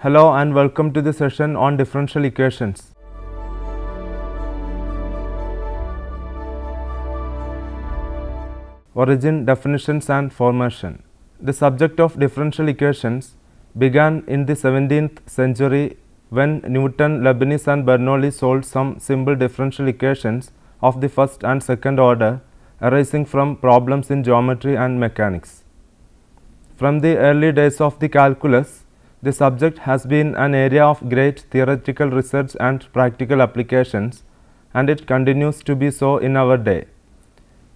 Hello and welcome to the session on differential equations. Origin, definitions and formation. The subject of differential equations began in the 17th century when Newton, Leibniz and Bernoulli solved some simple differential equations of the first and second order arising from problems in geometry and mechanics. From the early days of the calculus, the subject has been an area of great theoretical research and practical applications, and it continues to be so in our day,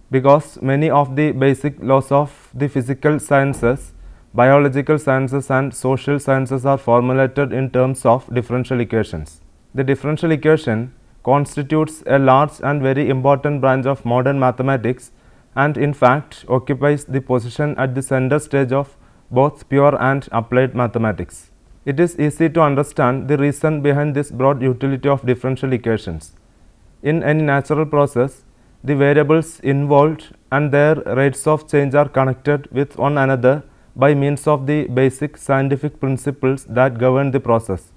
because many of the basic laws of the physical sciences, biological sciences and social sciences are formulated in terms of differential equations. The differential equation constitutes a large and very important branch of modern mathematics, and in fact occupies the position at the center stage of both pure and applied mathematics. It is easy to understand the reason behind this broad utility of differential equations. In any natural process, the variables involved and their rates of change are connected with one another by means of the basic scientific principles that govern the process.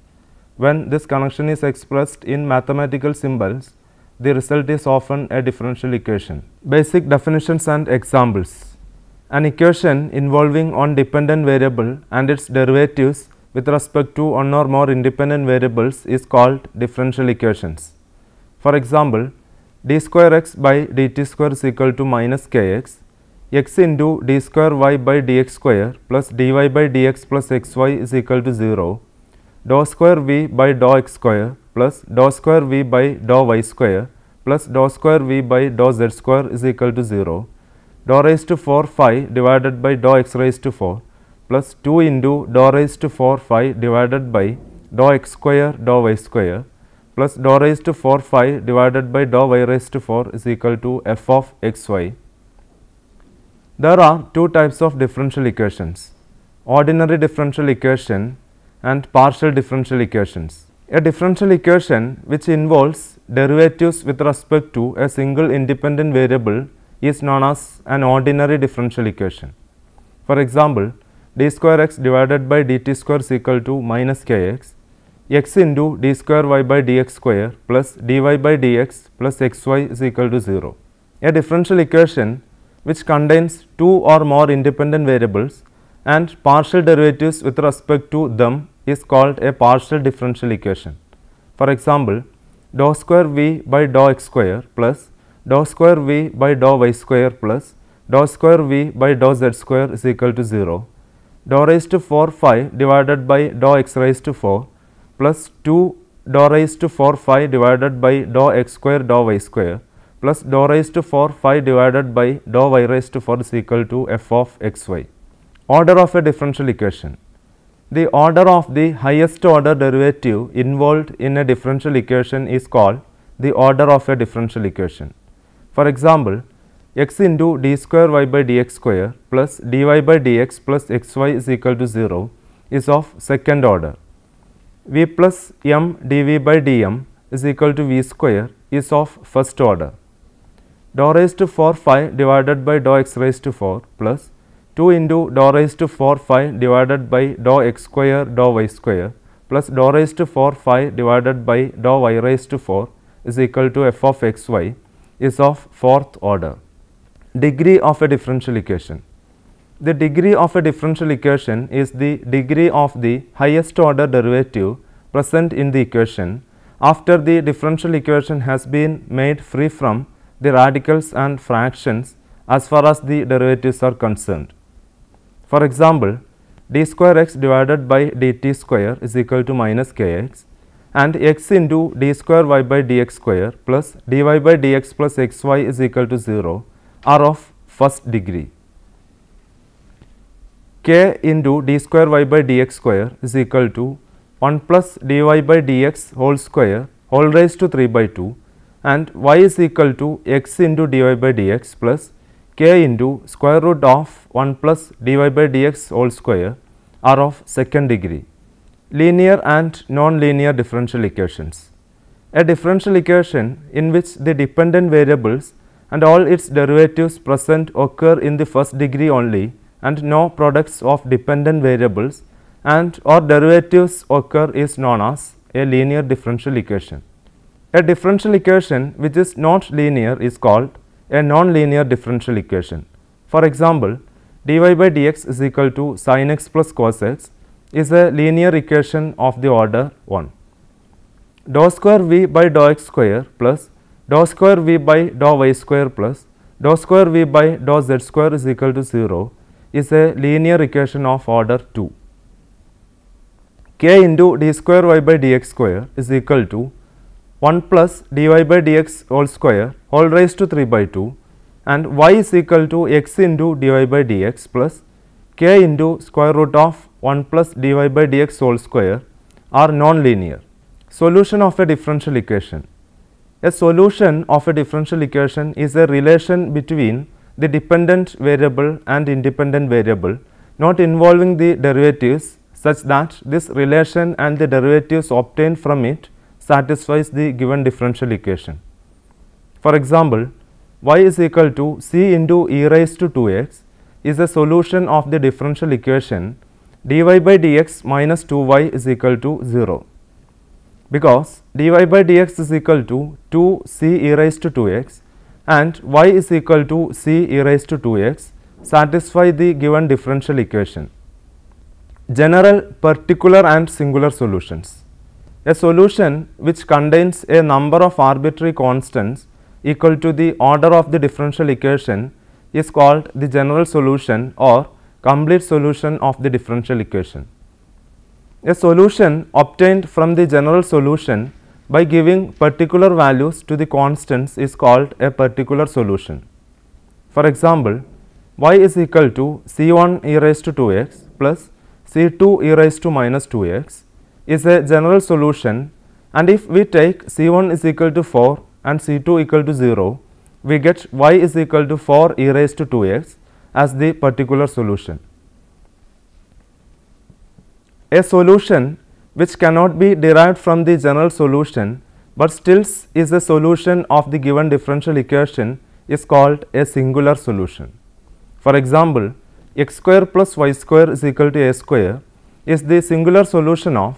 When this connection is expressed in mathematical symbols, the result is often a differential equation. Basic definitions and examples. An equation involving one dependent variable and its derivatives with respect to one or more independent variables is called differential equations. For example, d square x by dt square is equal to minus kx, x into d square y by dx square plus dy by dx plus xy is equal to 0, dou square v by dou x square plus dou square v by dou y square plus dou square v by dou z square is equal to 0, dou raised to 4 phi divided by dou x raised to 4 plus 2 into dou raised to 4 phi divided by dou x square dou y square plus dou raised to 4 phi divided by dou y raised to 4 is equal to f of xy. There are two types of differential equations: ordinary differential equation and partial differential equations. A differential equation which involves derivatives with respect to a single independent variable is known as an ordinary differential equation. For example, d square x divided by dt square is equal to minus kx, x into d square y by dx square plus dy by dx plus xy is equal to 0. A differential equation which contains two or more independent variables and partial derivatives with respect to them is called a partial differential equation. For example, dou square v by dou x square plus dou square v by dou y square plus dou square v by dou z square is equal to 0, dou raised to 4 phi divided by dou x raised to 4 plus 2 dou raised to 4 phi divided by dou x square dou y square plus dou raised to 4 phi divided by dou y raised to 4 is equal to f of xy. Order of a differential equation. The order of the highest order derivative involved in a differential equation is called the order of a differential equation. For example, x into d square y by dx square plus dy by dx plus xy is equal to 0 is of second order. V plus m dv by dm is equal to v square is of first order. Dou raised to 4 phi divided by dou x raised to 4 plus 2 into dou raised to 4 phi divided by dou x square dou y square plus dou raised to 4 phi divided by dou y raised to 4 is equal to f of xy is of fourth order. Degree of a differential equation. The degree of a differential equation is the degree of the highest order derivative present in the equation after the differential equation has been made free from the radicals and fractions as far as the derivatives are concerned. For example, d square x divided by dt square is equal to minus kx and x into d square y by dx square plus dy by dx plus xy is equal to 0 are of first degree. K into d square y by dx square is equal to 1 plus dy by dx whole square whole raised to 3 by 2 and y is equal to x into dy by dx plus k into square root of 1 plus dy by dx whole square are of second degree. Linear and non-linear differential equations. A differential equation in which the dependent variables and all its derivatives present occur in the first degree only and no products of dependent variables and or derivatives occur is known as a linear differential equation. A differential equation which is not linear is called a non-linear differential equation. For example, dy by dx is equal to sin x plus cos x is a linear equation of the order 1. Dou square v by dou x square plus dou square v by dou y square plus dou square v by dou z square is equal to 0 is a linear equation of order 2. K into d square y by dx square is equal to 1 plus dy by dx whole square whole raised to 3 by 2 and y is equal to x into dy by dx plus k into square root of 1 plus dy by dx whole square are non-linear. Solution of a differential equation. A solution of a differential equation is a relation between the dependent variable and independent variable not involving the derivatives such that this relation and the derivatives obtained from it satisfies the given differential equation. For example, y is equal to c into e raised to 2x is a solution of the differential equation dy by dx minus 2y is equal to 0, because dy by dx is equal to 2c e raised to 2x and y is equal to c e raised to 2x satisfy the given differential equation. General, particular and singular solutions. A solution which contains a number of arbitrary constants equal to the order of the differential equation is called the general solution or complete solution of the differential equation. A solution obtained from the general solution by giving particular values to the constants is called a particular solution. For example, y is equal to c1 e raised to 2x plus c2 e raised to minus 2x is a general solution, and if we take c1 is equal to 4 and c2 equal to 0, we get y is equal to 4 e raised to 2x as the particular solution. A solution which cannot be derived from the general solution but still is a solution of the given differential equation is called a singular solution. For example, x square plus y square is equal to a square is the singular solution of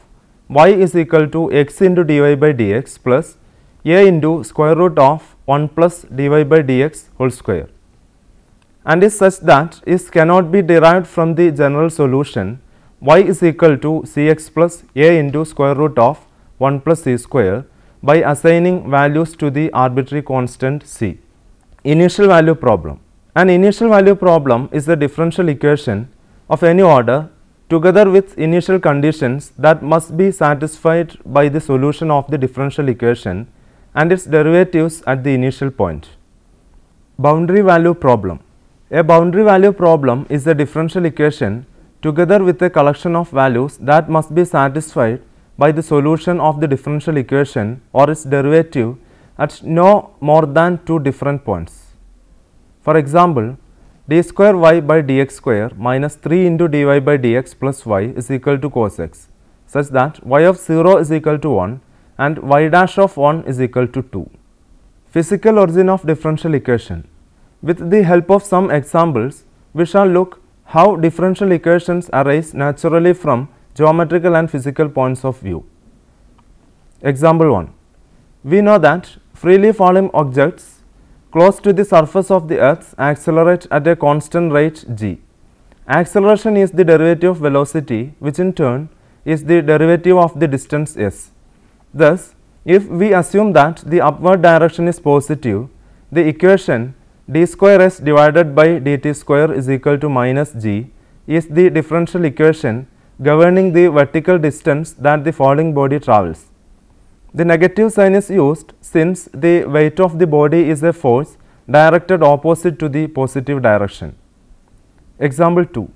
y is equal to x into dy by dx plus a into square root of 1 plus dy by dx whole square, and is such that it cannot be derived from the general solution y is equal to cx plus a into square root of 1 plus c square by assigning values to the arbitrary constant c. Initial value problem. An initial value problem is a differential equation of any order together with initial conditions that must be satisfied by the solution of the differential equation and its derivatives at the initial point. Boundary value problem. A boundary value problem is a differential equation together with a collection of values that must be satisfied by the solution of the differential equation or its derivative at no more than two different points. For example, d square y by dx square minus 3 into dy by dx plus y is equal to cos x, such that y of 0 is equal to 1 and y dash of 1 is equal to 2. Physical origin of differential equation. With the help of some examples, we shall look how differential equations arise naturally from geometrical and physical points of view. Example 1. We know that freely falling objects close to the surface of the earth accelerate at a constant rate g. Acceleration is the derivative of velocity, which in turn is the derivative of the distance s. Thus, if we assume that the upward direction is positive, the equation d square s divided by dt square is equal to minus g is the differential equation governing the vertical distance that the falling body travels. The negative sign is used since the weight of the body is a force directed opposite to the positive direction. Example 2.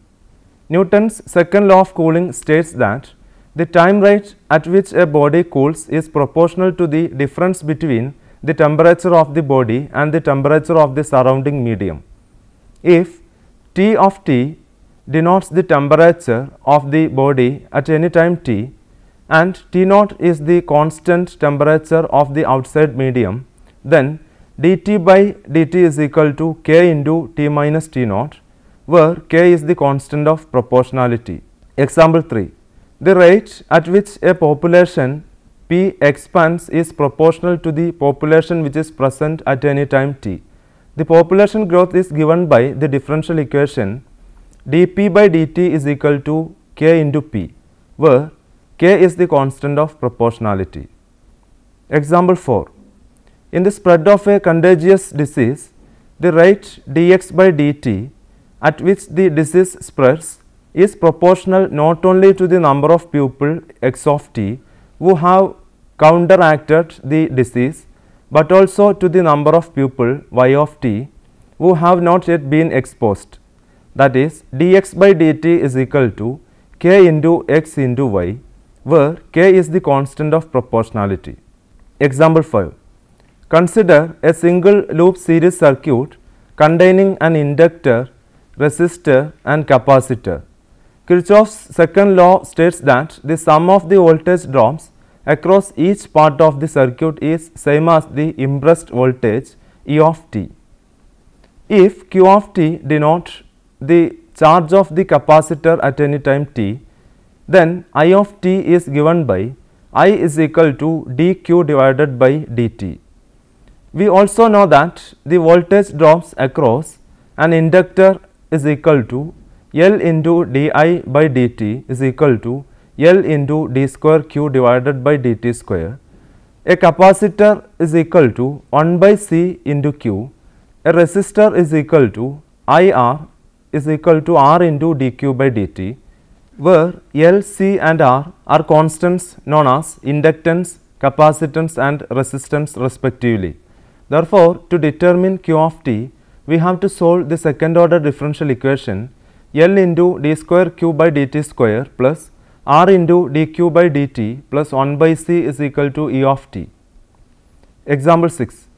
Newton's second law of cooling states that the time rate at which a body cools is proportional to the difference between the temperature of the body and the temperature of the surrounding medium. If T of t denotes the temperature of the body at any time t, and T naught is the constant temperature of the outside medium, then dt by dt is equal to k into T minus T naught, where k is the constant of proportionality. Example 3. The rate at which a population P expands is proportional to the population which is present at any time t. The population growth is given by the differential equation dP by dt is equal to k into P, where k is the constant of proportionality. Example 4. In the spread of a contagious disease, the rate dx by dt at which the disease spreads is proportional not only to the number of people x of t who have counteracted the disease, but also to the number of people y of t who have not yet been exposed. That is, dx by dt is equal to k into x into y, where k is the constant of proportionality. Example 5. Consider a single loop series circuit containing an inductor, resistor and capacitor. Kirchhoff's second law states that the sum of the voltage drops across each part of the circuit is same as the impressed voltage E of t. If Q of t denotes the charge of the capacitor at any time t, then I of t is given by I is equal to dq divided by dt. We also know that the voltage drops across an inductor is equal to L into di by dt is equal to L into d square q divided by dt square. A capacitor is equal to 1 by C into q. A resistor is equal to IR is equal to R into dq by dt, where L, C and R are constants known as inductance, capacitance and resistance respectively. Therefore, to determine Q of t, we have to solve the second order differential equation L into d square q by dt square plus R into dq by dt plus 1 by C is equal to E of t. Example 6.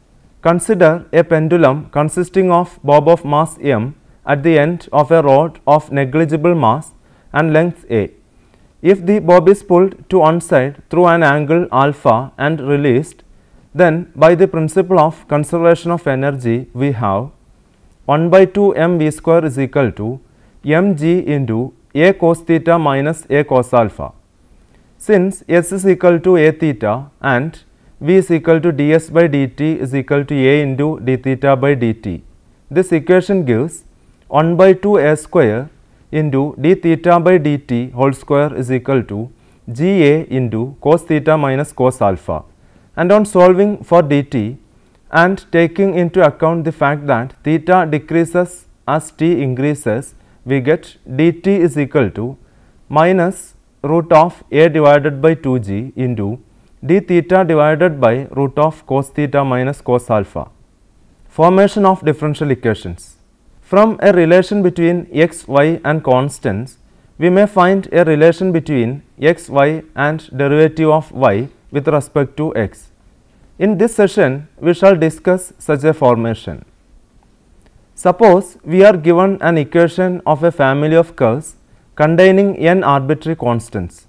Consider a pendulum consisting of bob of mass m at the end of a rod of negligible mass and length a. If the bob is pulled to one side through an angle alpha and released, then by the principle of conservation of energy we have 1 by 2 mv square is equal to mg into a cos theta minus a cos alpha. Since s is equal to a theta and v is equal to ds by dt is equal to a into d theta by dt, this equation gives 1 by 2 a square into d theta by dt whole square is equal to ga into cos theta minus cos alpha. And on solving for dt and taking into account the fact that theta decreases as t increases, we get dt is equal to minus root of a divided by 2g into d theta divided by root of cos theta minus cos alpha. Formation of differential equations. From a relation between x, y and constants, we may find a relation between x, y and derivative of y with respect to x. In this session, we shall discuss such a formation. Suppose we are given an equation of a family of curves containing n arbitrary constants.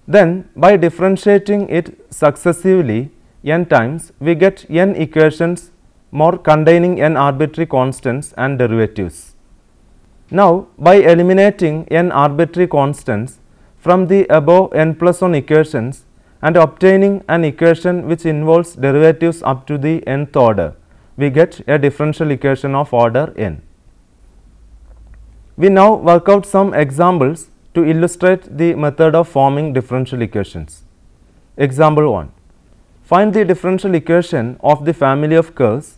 Then, by differentiating it successively n times, we get n equations more containing n arbitrary constants and derivatives. Now, by eliminating n arbitrary constants from the above n plus 1 equations and obtaining an equation which involves derivatives up to the nth order, we get a differential equation of order n. We now work out some examples to illustrate the method of forming differential equations. Example 1. Find the differential equation of the family of curves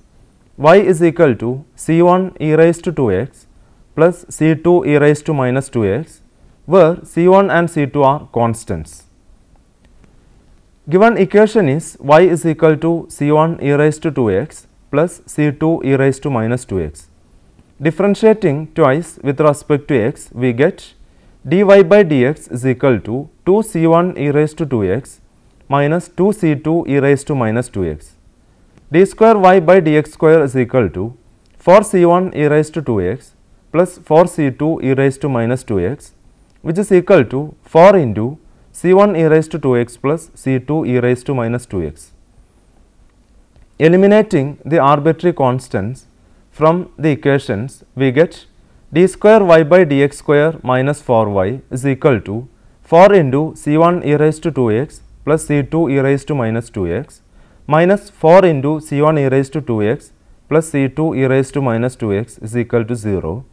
y is equal to c1 e raised to 2x plus c2 e raised to minus 2x, where c1 and c2 are constants. Given equation is y is equal to c1 e raised to 2x plus c2 e raised to minus 2x. Differentiating twice with respect to x, we get dy by dx is equal to 2c1 e raised to 2x minus 2c2 e raised to minus 2x. d square y by dx square is equal to 4c1 e raised to 2x plus 4c2 e raised to minus 2x, which is equal to 4 into c1 e raised to 2x plus c2 e raised to minus 2x. Eliminating the arbitrary constants from the equations, we get d square y by dx square minus 4y is equal to 4 into c1 e raised to 2x plus c2 e raised to minus 2x minus 4 into c1 e raised to 2x plus c2 e raised to minus 2x is equal to 0.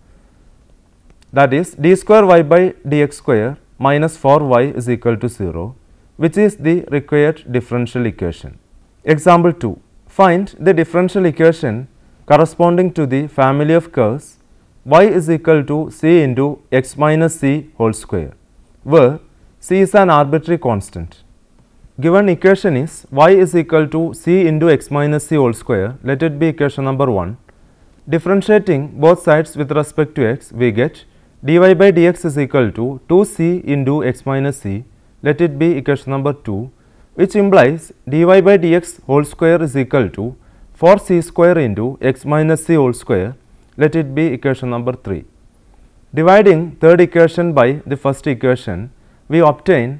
That is d square y by dx square minus 4y is equal to 0, which is the required differential equation. Example 2. Find the differential equation corresponding to the family of curves y is equal to c into x minus c whole square, where c is an arbitrary constant. Given equation is y is equal to c into x minus c whole square, let it be equation number 1. Differentiating both sides with respect to x, we get dy by dx is equal to 2c into x minus c, let it be equation number 2, which implies dy by dx whole square is equal to 4c square into x minus c whole square, let it be equation number 3. Dividing third equation by the first equation, we obtain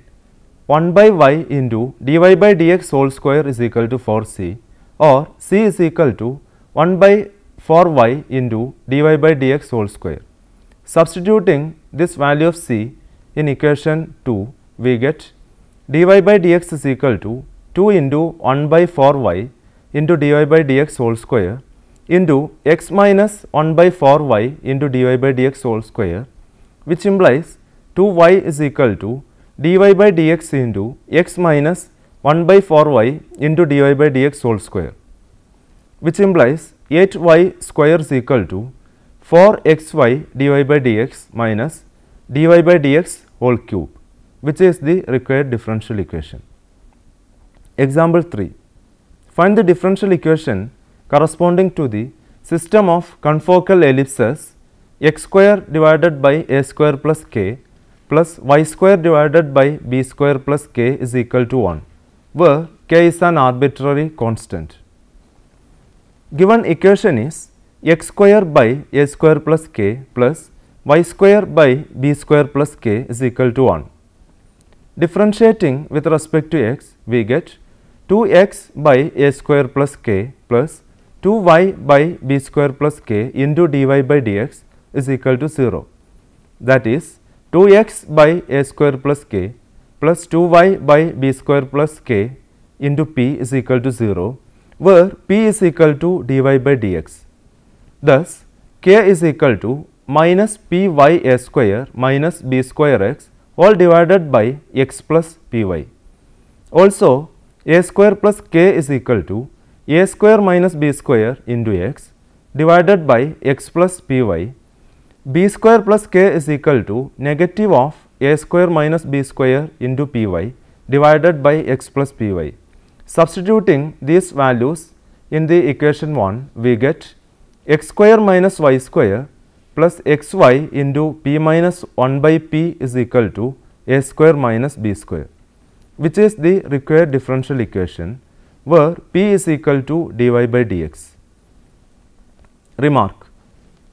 1 by y into dy by dx whole square is equal to 4c, or c is equal to 1 by 4y into dy by dx whole square. Substituting this value of c in equation 2, we get dy by dx is equal to 2 into 1 by 4y into dy by dx whole square into x minus 1 by 4y into dy by dx whole square, which implies 2y is equal to dy by dx into x minus 1 by 4y into dy by dx whole square, which implies 8y square is equal to 4xy dy by dx minus dy by dx whole cube, which is the required differential equation. Example 3. Find the differential equation corresponding to the system of confocal ellipses x square divided by a square plus k plus y square divided by b square plus k is equal to 1, where k is an arbitrary constant. Given equation is x square by a square plus k plus y square by b square plus k is equal to 1. Differentiating with respect to x, we get 2x by a square plus k plus 2y by b square plus k into dy by dx is equal to 0. That is 2x by a square plus k plus 2y by b square plus k into p is equal to 0, where p is equal to dy by dx. Thus, k is equal to minus py a square minus b square x all divided by x plus py. Also, a square plus k is equal to a square minus b square into x divided by x plus py. B square plus k is equal to negative of a square minus b square into py divided by x plus py. Substituting these values in the equation 1, we get x square minus y square plus xy into p minus 1 by p is equal to a square minus b square, which is the required differential equation, where p is equal to dy by dx. Remark: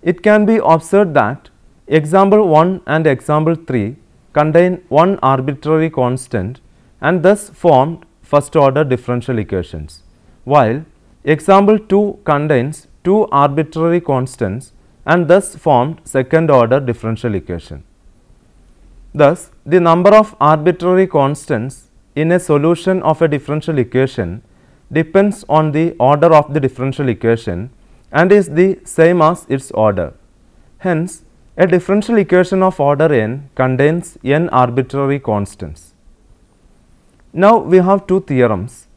it can be observed that example 1 and example 3 contain one arbitrary constant and thus formed first order differential equations, while example 2 contains two arbitrary constants and thus formed second order differential equation. Thus, the number of arbitrary constants in a solution of a differential equation depends on the order of the differential equation and is the same as its order. Hence, a differential equation of order n contains n arbitrary constants. Now, we have two theorems.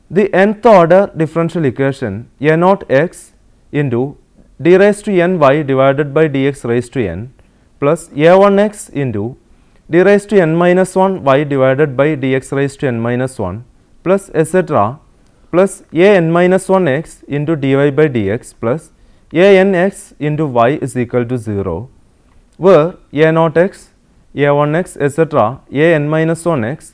The nth order differential equation a naught x into d raised to n y divided by dx raised to n plus a1x into d raised to n minus 1 y divided by dx raised to n minus 1 plus etc. plus a n minus 1 x into dy by dx plus a n x into y is equal to 0, where a naught x, a1 x etc. a n minus 1 x,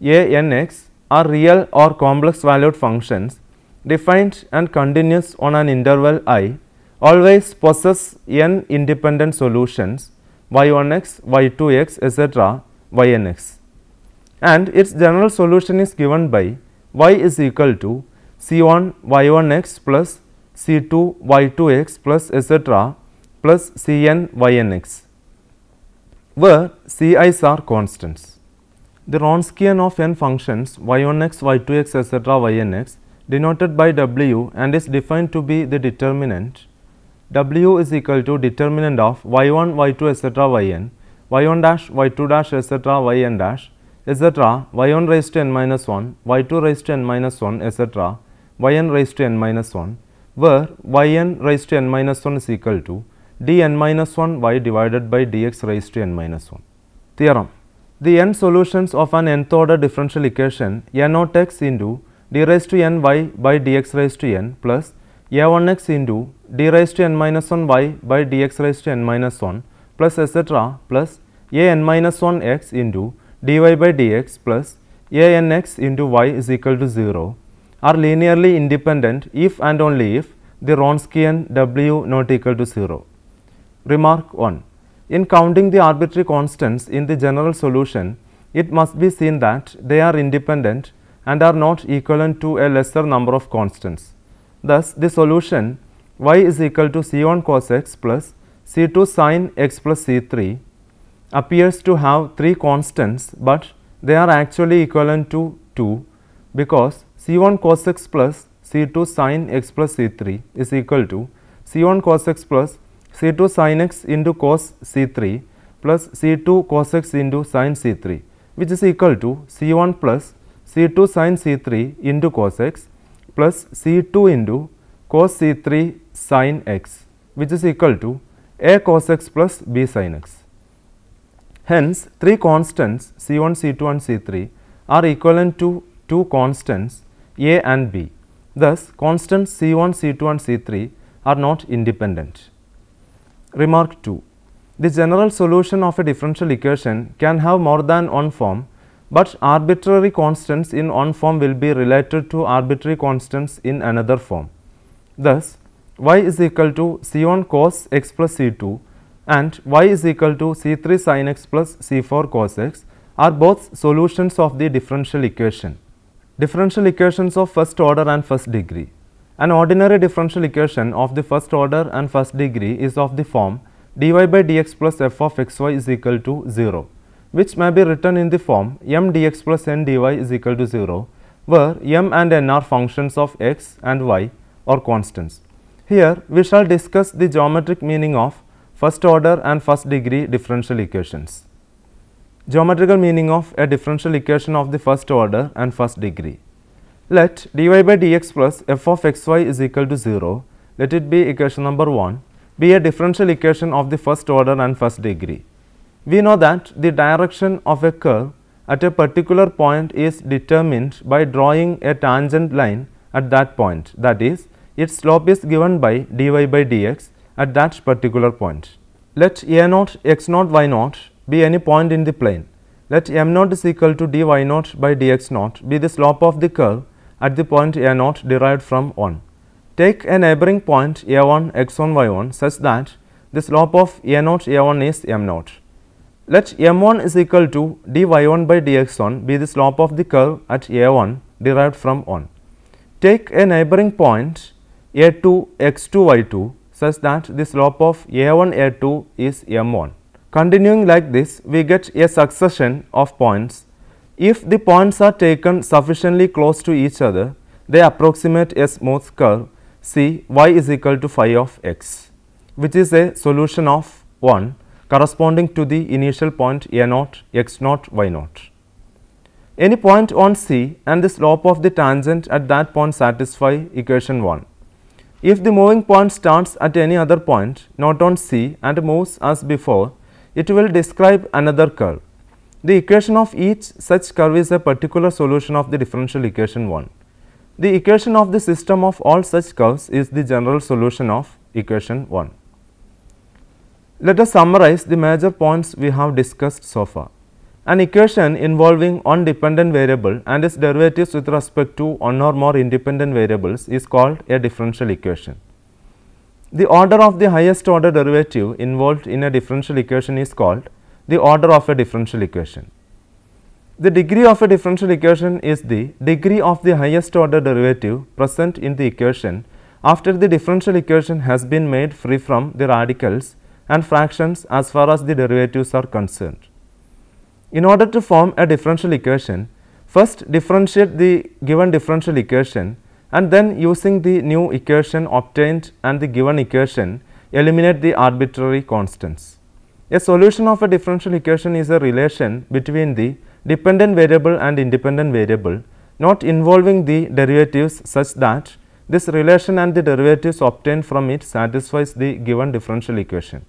a n x are real or complex valued functions defined and continuous on an interval I, always possess n independent solutions y1x, y2x etc. ynx, and its general solution is given by y is equal to c1 y1x plus c2 y2x plus etc. plus cn ynx. where Ci's are constants. The Wronskian of n functions y1x, y2x, etc. ynx denoted by w and is defined to be the determinant. W is equal to determinant of y1, y2, etc. yn, y1 dash, y2 dash, etc. yn dash, etc. y1 raised to n minus 1, y2 raised to n minus 1, etc. yn raised to n minus 1, where yn raised to n minus 1 is equal to dn minus 1 y divided by dx raised to n minus 1. Theorem. The n solutions of an nth order differential equation n naught x into d raised to n y by dx raised to n plus a1x into d raised to n minus 1 y by dx raised to n minus 1 plus etc. plus a n minus 1 x into dy by dx plus a n x into y is equal to 0 are linearly independent if and only if the Wronskian w not equal to 0. Remark 1. In counting the arbitrary constants in the general solution, it must be seen that they are independent and are not equivalent to a lesser number of constants. Thus, the solution y is equal to c1 cos x plus c2 sin x plus c3 appears to have 3 constants, but they are actually equivalent to 2 because c1 cos x plus c2 sin x plus c3 is equal to c1 cos x plus c2 sin x into cos c3 plus c2 cos x into sin c3, which is equal to c1 plus c2 sin c3 into cos x plus c2 into cos c3 sin x, which is equal to a cos x plus b sin x. Hence, 3 constants c1, c2 and c3 are equivalent to 2 constants a and b. Thus, constants c1, c2 and c3 are not independent. Remark 2. The general solution of a differential equation can have more than one form, but arbitrary constants in one form will be related to arbitrary constants in another form. Thus, y is equal to c1 cos x plus c2 and y is equal to c3 sin x plus c4 cos x are both solutions of the differential equation. Differential equations of first order and first degree. An ordinary differential equation of the first order and first degree is of the form dy by dx plus f of xy is equal to 0, which may be written in the form m dx plus n dy is equal to 0, where m and n are functions of x and y or constants. Here, we shall discuss the geometric meaning of first order and first degree differential equations. Geometrical meaning of a differential equation of the first order and first degree. Let dy by dx plus f of xy is equal to 0, let it be equation number 1, be a differential equation of the first order and first degree. We know that the direction of a curve at a particular point is determined by drawing a tangent line at that point, that is, its slope is given by dy by dx at that particular point. Let a0, x0, y0 be any point in the plane. Let m0 is equal to dy0 by dx0 be the slope of the curve at the point a0 derived from 1. Take a neighboring point a1, x1, y1 such that the slope of a0, a1 is m0. Let m1 is equal to dy1 by dx1 be the slope of the curve at a1 derived from 1. Take a neighboring point a2, x2, y2 such that the slope of a1, a2 is m1. Continuing like this, we get a succession of points. If the points are taken sufficiently close to each other, they approximate a smooth curve C y is equal to phi of x, which is a solution of 1 corresponding to the initial point a0, x0, y0. Any point on C and the slope of the tangent at that point satisfy equation 1. If the moving point starts at any other point not on C and moves as before, it will describe another curve. The equation of each such curve is a particular solution of the differential equation 1. The equation of the system of all such curves is the general solution of equation 1. Let us summarize the major points we have discussed so far. An equation involving one dependent variable and its derivatives with respect to one or more independent variables is called a differential equation. The order of the highest order derivative involved in a differential equation is called the order of a differential equation. The degree of a differential equation is the degree of the highest order derivative present in the equation after the differential equation has been made free from the radicals and fractions as far as the derivatives are concerned. In order to form a differential equation, first differentiate the given differential equation and then using the new equation obtained and the given equation eliminate the arbitrary constants. A solution of a differential equation is a relation between the dependent variable and independent variable not involving the derivatives such that this relation and the derivatives obtained from it satisfies the given differential equation.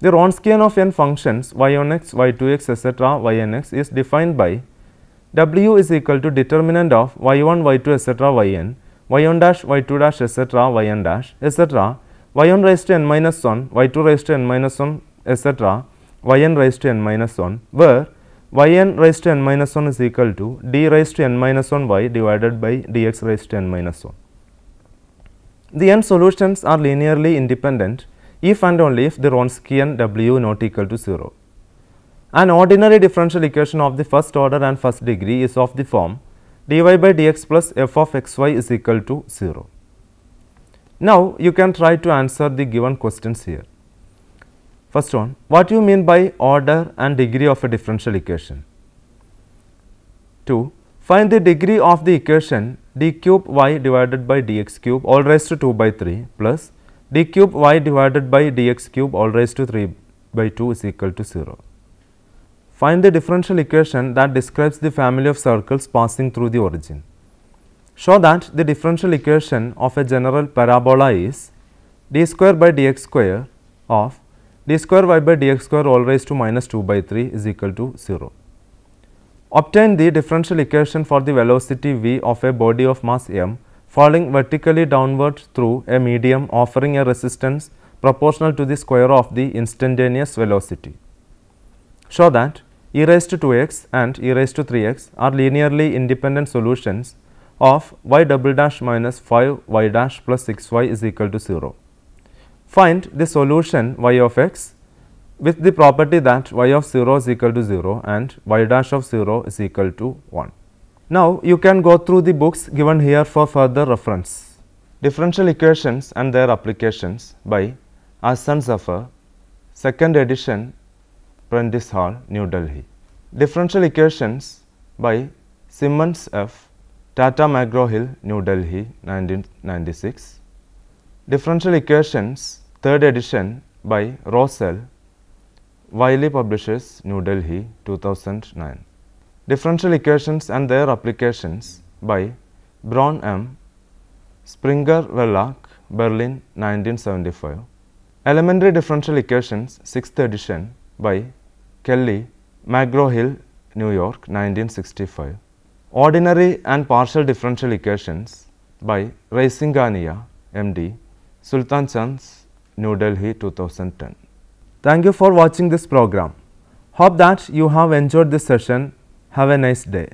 The Wronskian of n functions y1x, y2x, etc., yn(x) is defined by w is equal to determinant of y1, y2, etc., yn, y1 dash, y2 dash, etc., yn dash, etc., y1 raised to n minus 1, y2 raised to n minus 1, etc., yn raised to n minus 1, where yn raised to n minus 1 is equal to d raised to n minus 1 y divided by dx raised to n minus 1. The n solutions are linearly independent if and only if the Wronskian w not equal to 0. An ordinary differential equation of the first order and first degree is of the form dy by dx plus f of xy is equal to 0. Now, you can try to answer the given questions here. First one, what do you mean by order and degree of a differential equation? 2. Find the degree of the equation d cube y divided by dx cube all raised to 2 by 3 plus d cube y divided by dx cube all raised to 3 by 2 is equal to 0. Find the differential equation that describes the family of circles passing through the origin. Show that the differential equation of a general parabola is d square by dx square of d square y by dx square all raised to minus 2 by 3 is equal to 0. Obtain the differential equation for the velocity v of a body of mass m falling vertically downward through a medium offering a resistance proportional to the square of the instantaneous velocity. Show that e raised to 2x and e raised to 3x are linearly independent solutions of y double dash minus 5 y dash plus 6y is equal to 0. Find the solution y of x with the property that y of 0 is equal to 0 and y dash of 0 is equal to 1. Now, you can go through the books given here for further reference. Differential Equations and Their Applications by Ahsan Zafar, 2nd edition, Prentice Hall, New Delhi. Differential Equations by Simmons F., Tata McGraw-Hill, New Delhi, 1996. Differential Equations, 3rd edition by Rosell, Wiley Publishers, New Delhi, 2009. Differential Equations and Their Applications by Braun M., Springer-Verlag, Berlin, 1975. Elementary Differential Equations, 6th edition by Kelly, McGraw-Hill, New York, 1965. Ordinary and Partial Differential Equations by Raisingania, MD, Sultan Chands, New Delhi, 2010. Thank you for watching this program. Hope that you have enjoyed this session. Have a nice day.